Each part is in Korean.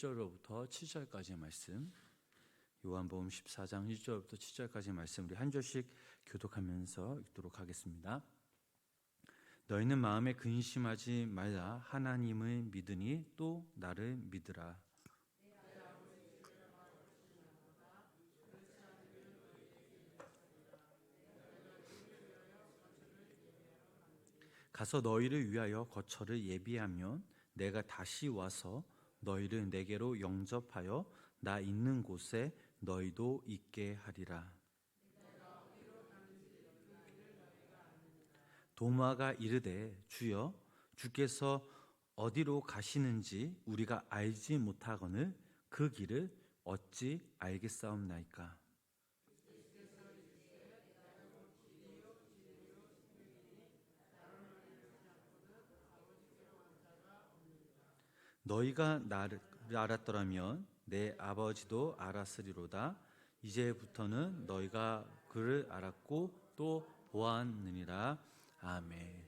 1절로부터 7절까지의 말씀, 요한복음 14장 1절부터 7절까지의 말씀 우리 한 절씩 교독하면서 읽도록 하겠습니다. 너희는 마음에 근심하지 말라. 하나님을 믿으니 또 나를 믿으라. 가서 너희를 위하여 거처를 예비하면 내가 다시 와서 너희를 내게로 영접하여 나 있는 곳에 너희도 있게 하리라. 도마가 이르되 주여 주께서 어디로 가시는지 우리가 알지 못하거늘 그 길을 어찌 알겠사옵나이까. 너희가 나를 알았더라면 내 아버지도 알았으리로다. 이제부터는 너희가 그를 알았고 또 보았느니라. 아멘.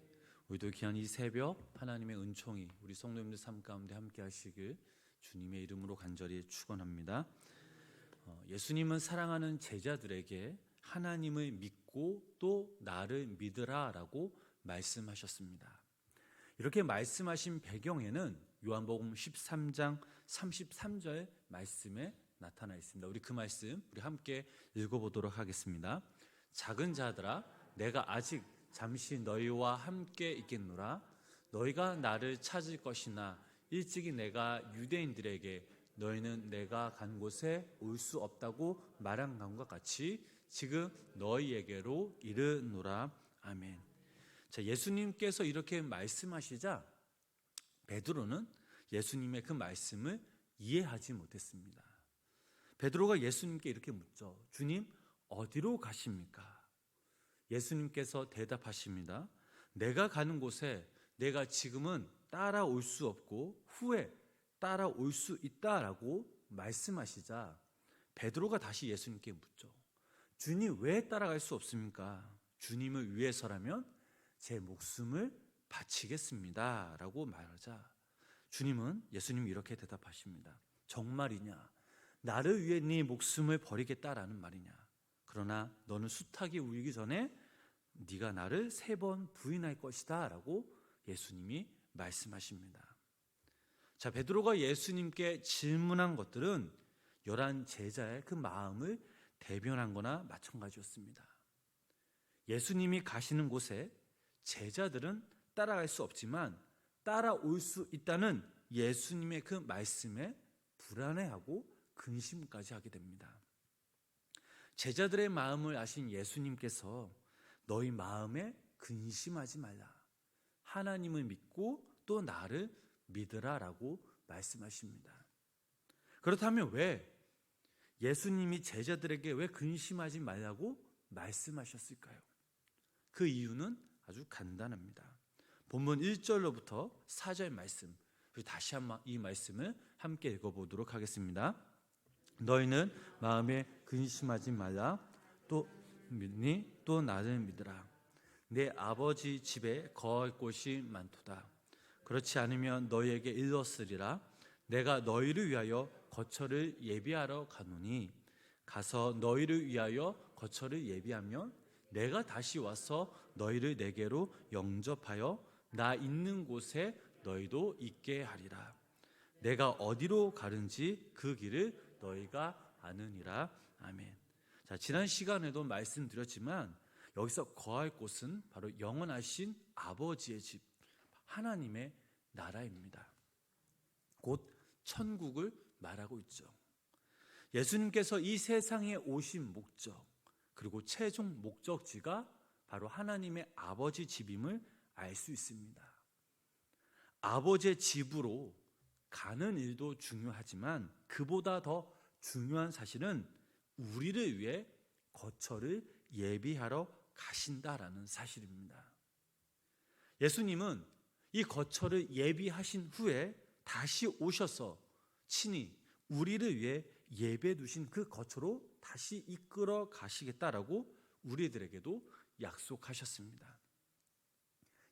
우리도 귀한 이 새벽 하나님의 은총이 우리 성도님들 삶 가운데 함께 하시길 주님의 이름으로 간절히 축원합니다. 예수님은 사랑하는 제자들에게 하나님을 믿고 또 나를 믿으라라고 말씀하셨습니다. 이렇게 말씀하신 배경에는 요한복음 13장 33절 말씀에 나타나 있습니다. 우리 그 말씀 우리 함께 읽어보도록 하겠습니다. 작은 자들아 내가 아직 잠시 너희와 함께 있겠노라. 너희가 나를 찾을 것이나 일찍이 내가 유대인들에게 너희는 내가 간 곳에 올 수 없다고 말한 것과 같이 지금 너희에게로 이르노라. 아멘. 자, 예수님께서 이렇게 말씀하시자 베드로는 예수님의 그 말씀을 이해하지 못했습니다. 베드로가 예수님께 이렇게 묻죠. 주님, 어디로 가십니까? 예수님께서 대답하십니다. 내가 가는 곳에 내가 지금은 따라올 수 없고 후에 따라올 수 있다라고 말씀하시자 베드로가 다시 예수님께 묻죠. 주님, 왜 따라갈 수 없습니까? 주님을 위해서라면 제 목숨을 바치겠습니다 라고 말하자 주님은 예수님이 이렇게 대답하십니다. 정말이냐? 나를 위해 네 목숨을 버리겠다라는 말이냐? 그러나 너는 수탉이 울기 전에 네가 나를 3번 부인할 것이다 라고 예수님이 말씀하십니다. 자, 베드로가 예수님께 질문한 것들은 11 제자의 그 마음을 대변한 거나 마찬가지였습니다. 예수님이 가시는 곳에 제자들은 따라갈 수 없지만 따라올 수 있다는 예수님의 그 말씀에 불안해하고 근심까지 하게 됩니다. 제자들의 마음을 아신 예수님께서 너희 마음에 근심하지 말라. 하나님을 믿고 또 나를 믿으라라고 말씀하십니다. 그렇다면 왜 예수님이 제자들에게 왜 근심하지 말라고 말씀하셨을까요? 그 이유는 아주 간단합니다. 본문 1절로부터 4절 말씀, 다시 한번 이 말씀을 함께 읽어보도록 하겠습니다. 너희는 마음에 근심하지 말라. 또 믿니 또 나를 믿으라. 내 아버지 집에 거할 곳이 많도다. 그렇지 않으면 너희에게 일렀으리라. 내가 너희를 위하여 거처를 예비하러 가노니 가서 너희를 위하여 거처를 예비하면 내가 다시 와서 너희를 내게로 영접하여 나 있는 곳에 너희도 있게 하리라. 내가 어디로 가는지 그 길을 너희가 아느니라. 아멘. 자, 지난 시간에도 말씀드렸지만 여기서 거할 곳은 바로 영원하신 아버지의 집, 하나님의 나라입니다. 곧 천국을 말하고 있죠. 예수님께서 이 세상에 오신 목적 그리고 최종 목적지가 바로 하나님의 아버지 집임을 알 수 있습니다. 아버지의 집으로 가는 일도 중요하지만 그보다 더 중요한 사실은 우리를 위해 거처를 예비하러 가신다라는 사실입니다. 예수님은 이 거처를 예비하신 후에 다시 오셔서 친히 우리를 위해 예배해 두신 그 거처로 다시 이끌어 가시겠다라고 우리들에게도 약속하셨습니다.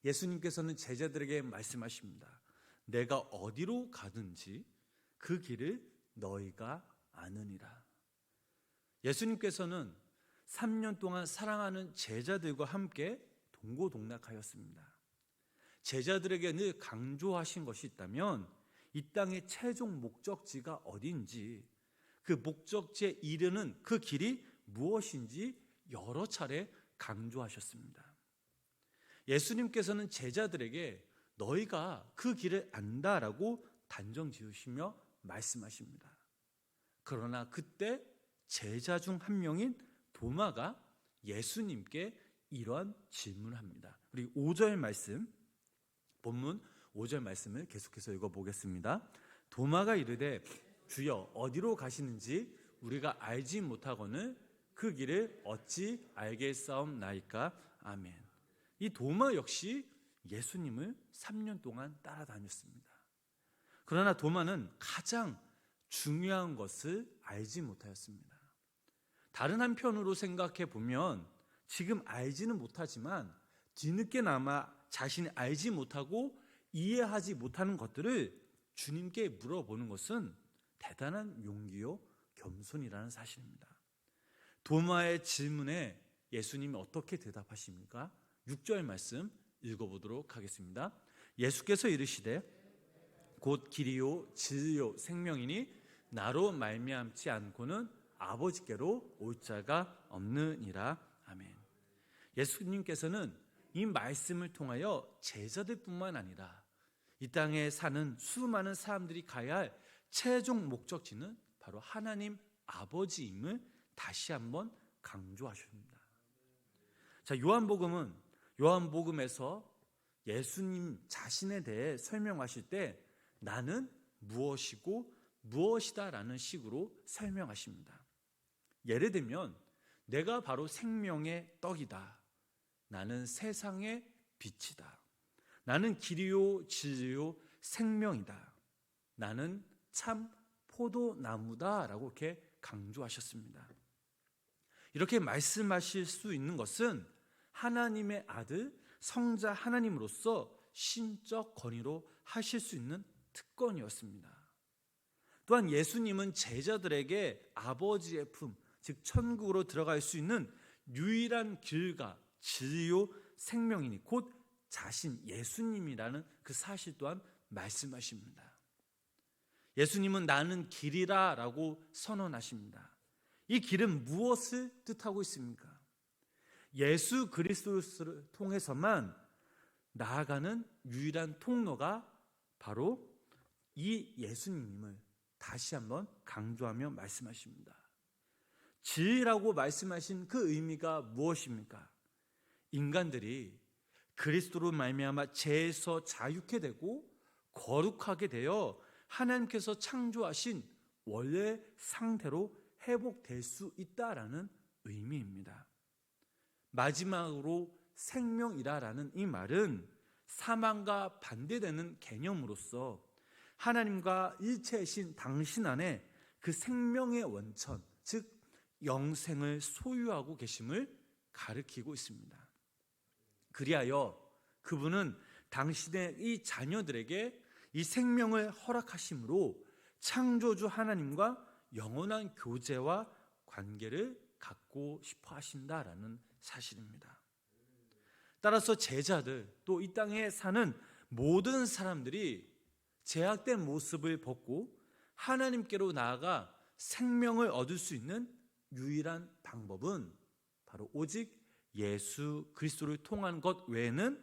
예수님께서는 제자들에게 말씀하십니다. 내가 어디로 가든지 그 길을 너희가 아느니라. 예수님께서는 3년 동안 사랑하는 제자들과 함께 동고동락하였습니다. 제자들에게 늘 강조하신 것이 있다면 이 땅의 최종 목적지가 어딘지, 그 목적지에 이르는 그 길이 무엇인지 여러 차례 강조하셨습니다. 예수님께서는 제자들에게 너희가 그 길을 안다라고 단정 지으시며 말씀하십니다. 그러나 그때 제자 중 한 명인 도마가 예수님께 이러한 질문을 합니다. 우리 5절 말씀, 본문 5절 말씀을 계속해서 읽어보겠습니다. 도마가 이르되 주여 어디로 가시는지 우리가 알지 못하거늘 그 길을 어찌 알겠사옵나이까. 아멘. 이 도마 역시 예수님을 3년 동안 따라다녔습니다. 그러나 도마는 가장 중요한 것을 알지 못하였습니다. 다른 한편으로 생각해 보면 지금 알지는 못하지만 뒤늦게나마 자신이 알지 못하고 이해하지 못하는 것들을 주님께 물어보는 것은 대단한 용기요 겸손이라는 사실입니다. 도마의 질문에 예수님이 어떻게 대답하십니까? 6절 말씀 읽어보도록 하겠습니다. 예수께서 이르시되 곧 길이요 진리요 생명이니 나로 말미암지 않고는 아버지께로 올 자가 없느니라. 아멘. 예수님께서는 이 말씀을 통하여 제자들뿐만 아니라 이 땅에 사는 수많은 사람들이 가야 할 최종 목적지는 바로 하나님 아버지임을 다시 한번 강조하십니다. 자, 요한복음에서 예수님 자신에 대해 설명하실 때 나는 무엇이고 무엇이다라는 식으로 설명하십니다. 예를 들면 내가 바로 생명의 떡이다. 나는 세상의 빛이다. 나는 길이요 진리요 생명이다. 나는 참 포도나무다 라고 이렇게 강조하셨습니다. 이렇게 말씀하실 수 있는 것은 하나님의 아들 성자 하나님으로서 신적 권위로 하실 수 있는 특권이었습니다. 또한 예수님은 제자들에게 아버지의 품, 즉 천국으로 들어갈 수 있는 유일한 길과 진리요 생명이니 곧 자신 예수님이라는 그 사실 또한 말씀하십니다. 예수님은 나는 길이라 라고 선언하십니다. 이 길은 무엇을 뜻하고 있습니까? 예수 그리스도를 통해서만 나아가는 유일한 통로가 바로 이 예수님임을 다시 한번 강조하며 말씀하십니다. 진리라고 말씀하신 그 의미가 무엇입니까? 인간들이 그리스도로 말미암아 죄에서 자유케 되고 거룩하게 되어 하나님께서 창조하신 원래 상태로 회복될 수 있다라는 의미입니다. 마지막으로 생명이라는 이 말은 사망과 반대되는 개념으로서 하나님과 일체이신 당신 안에 그 생명의 원천, 즉 영생을 소유하고 계심을 가리키고 있습니다. 그리하여 그분은 당신의 이 자녀들에게 이 생명을 허락하심으로 창조주 하나님과 영원한 교제와 관계를 갖고 싶어 하신다라는 사실입니다. 따라서 제자들 또 이 땅에 사는 모든 사람들이 제약된 모습을 벗고 하나님께로 나아가 생명을 얻을 수 있는 유일한 방법은 바로 오직 예수 그리스도를 통한 것 외에는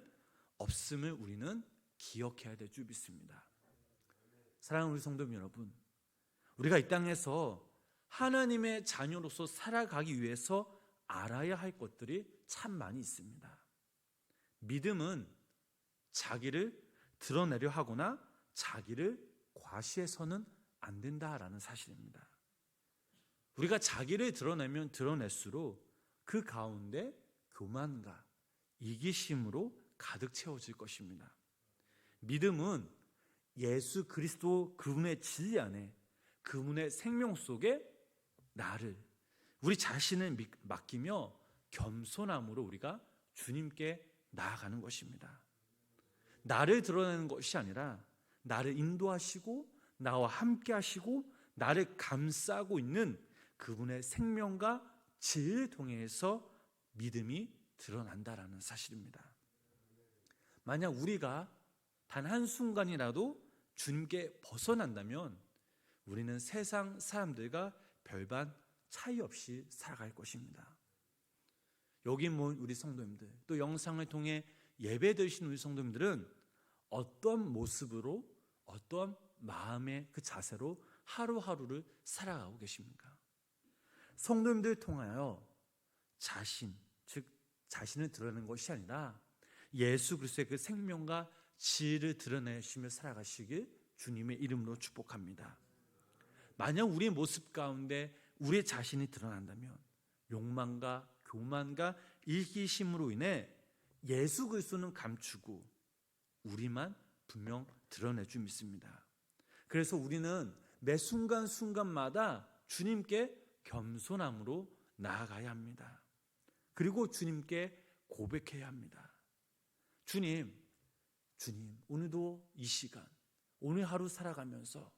없음을 우리는 기억해야 될 줄 믿습니다. 사랑하는 우리 성도 여러분, 우리가 이 땅에서 하나님의 자녀로서 살아가기 위해서 알아야 할 것들이 참 많이 있습니다. 믿음은 자기를 드러내려 하거나 자기를 과시해서는 안 된다라는 사실입니다. 우리가 자기를 드러내면 드러낼수록 그 가운데 교만과 이기심으로 가득 채워질 것입니다. 믿음은 예수 그리스도 그분의 진리 안에 그분의 생명 속에 나를 우리 자신을 맡기며 겸손함으로 우리가 주님께 나아가는 것입니다. 나를 드러내는 것이 아니라 나를 인도하시고 나와 함께 하시고 나를 감싸고 있는 그분의 생명과 지혜를 통해서 믿음이 드러난다라는 사실입니다. 만약 우리가 단 한순간이라도 주님께 벗어난다면 우리는 세상 사람들과 별반 차이 없이 살아갈 것입니다. 여기 모인 우리 성도님들, 또 영상을 통해 예배 드리신 우리 성도님들은 어떤 모습으로, 어떤 마음의 그 자세로 하루하루를 살아가고 계십니까? 성도님들을 통하여 즉 자신을 드러내는 것이 아니라 예수 그리스도의 그 생명과 지혜를 드러내시며 살아가시길 주님의 이름으로 축복합니다. 만약 우리의 모습 가운데 우리의 자신이 드러난다면 욕망과 교만과 이기심으로 인해 예수 그리스도는 감추고 우리만 분명 드러낼 줄 믿습니다. 그래서 우리는 매 순간순간마다 주님께 겸손함으로 나아가야 합니다. 그리고 주님께 고백해야 합니다. 주님, 오늘도 이 시간, 오늘 하루 살아가면서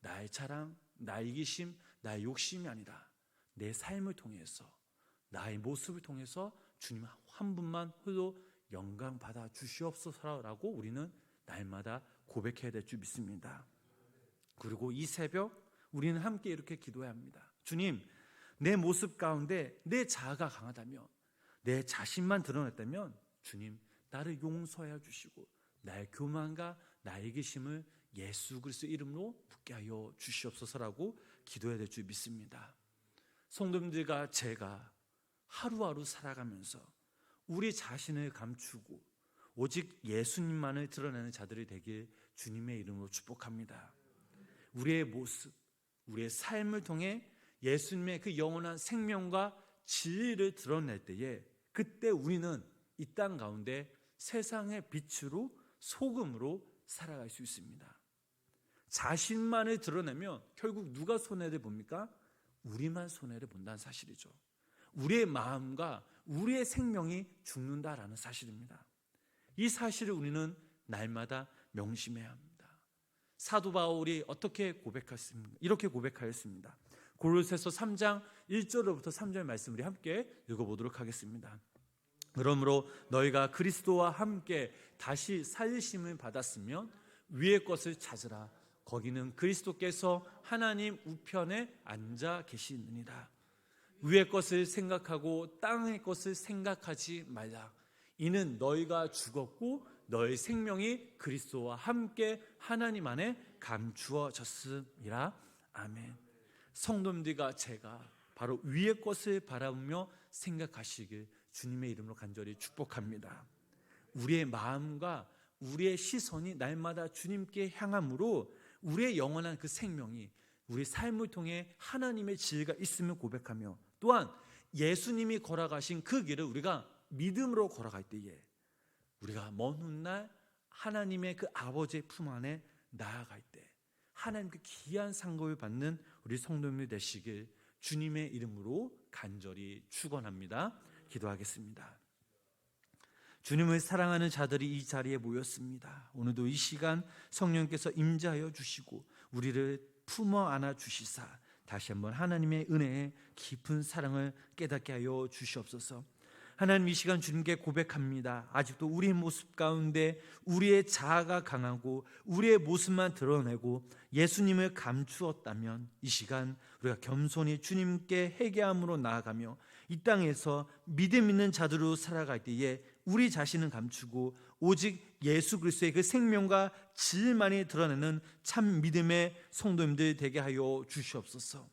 나의 자랑, 나의 이기심, 나의 욕심이 아니라 내 삶을 통해서, 나의 모습을 통해서 주님 한 분만 홀로 영광 받아 주시옵소서라고 우리는 날마다 고백해야 될 줄 믿습니다. 그리고 이 새벽 우리는 함께 이렇게 기도해야 합니다. 주님, 내 모습 가운데 내 자아가 강하다면, 내 자신만 드러냈다면 주님 나를 용서해 주시고 나의 교만과 나의 이기심을 예수 그리스도 이름으로 붙게 하여 주시옵소서라고 기도해야 될 줄 믿습니다. 성도님들과 제가 하루하루 살아가면서 우리 자신을 감추고 오직 예수님만을 드러내는 자들이 되길 주님의 이름으로 축복합니다. 우리의 모습, 우리의 삶을 통해 예수님의 그 영원한 생명과 진리를 드러낼 때에 그때 우리는 이 땅 가운데 세상의 빛으로 소금으로 살아갈 수 있습니다. 자신만을 드러내면 결국 누가 손해를 봅니까? 우리만 손해를 본다는 사실이죠. 우리의 마음과 우리의 생명이 죽는다라는 사실입니다. 이 사실을 우리는 날마다 명심해야 합니다. 사도 바울이 어떻게 고백했습니까? 이렇게 고백하였습니다. 고린도서 3장 1절부터 3절 말씀 우리 함께 읽어보도록 하겠습니다. 그러므로 너희가 그리스도와 함께 다시 살리심을 받았으면 위의 것을 찾으라. 거기는 그리스도께서 하나님 우편에 앉아 계시느니라. 위의 것을 생각하고 땅의 것을 생각하지 말라. 이는 너희가 죽었고 너희 생명이 그리스도와 함께 하나님 안에 감추어졌음이라. 아멘. 성도님들과 제가 바로 위의 것을 바라보며 생각하시길 주님의 이름으로 간절히 축복합니다. 우리의 마음과 우리의 시선이 날마다 주님께 향함으로 우리의 영원한 그 생명이 우리 삶을 통해 하나님의 지혜가 있음을 고백하며 또한 예수님이 걸어가신 그 길을 우리가 믿음으로 걸어갈 때에 우리가 먼 훗날 하나님의 그 아버지의 품 안에 나아갈 때 하나님 그 귀한 상급을 받는 우리 성도님들 되시길 주님의 이름으로 간절히 축원합니다. 기도하겠습니다. 주님을 사랑하는 자들이 이 자리에 모였습니다. 오늘도 이 시간 성령께서 임재하여 주시고 우리를 품어 안아 주시사 다시 한번 하나님의 은혜의 깊은 사랑을 깨닫게 하여 주시옵소서. 하나님, 이 시간 주님께 고백합니다. 아직도 우리의 모습 가운데 우리의 자아가 강하고 우리의 모습만 드러내고 예수님을 감추었다면 이 시간 우리가 겸손히 주님께 회개함으로 나아가며 이 땅에서 믿음 있는 자들로 살아갈 때에 우리 자신은 감추고 오직 예수 그리스도의 그 생명과 질만이 드러내는 참 믿음의 성도님들 되게 하여 주시옵소서.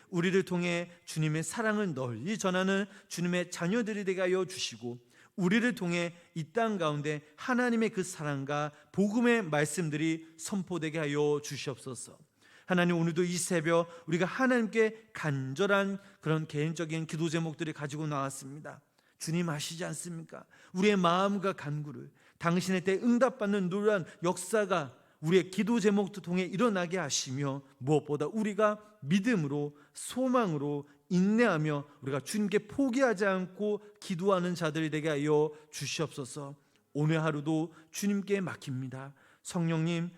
우리를 통해 주님의 사랑을 널리 전하는 주님의 자녀들이 되게 하여 주시고 우리를 통해 이 땅 가운데 하나님의 그 사랑과 복음의 말씀들이 선포되게 하여 주시옵소서. 하나님, 오늘도 이 새벽 우리가 하나님께 간절한 그런 개인적인 기도 제목들을 가지고 나왔습니다. 주님 아시지 않습니까? 우리의 마음과 간구를 당신의 때 응답받는 놀라운 역사가 우리의 기도 제목도 통해 일어나게 하시며 무엇보다 우리가 믿음으로 소망으로 인내하며 우리가 주님께 포기하지 않고 기도하는 자들이 되게 하여 주시옵소서. 오늘 하루도 주님께 맡깁니다. 성령님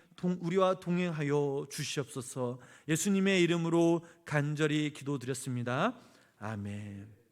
우리와 동행하여 주시옵소서. 예수님의 이름으로 간절히 기도드렸습니다. 아멘.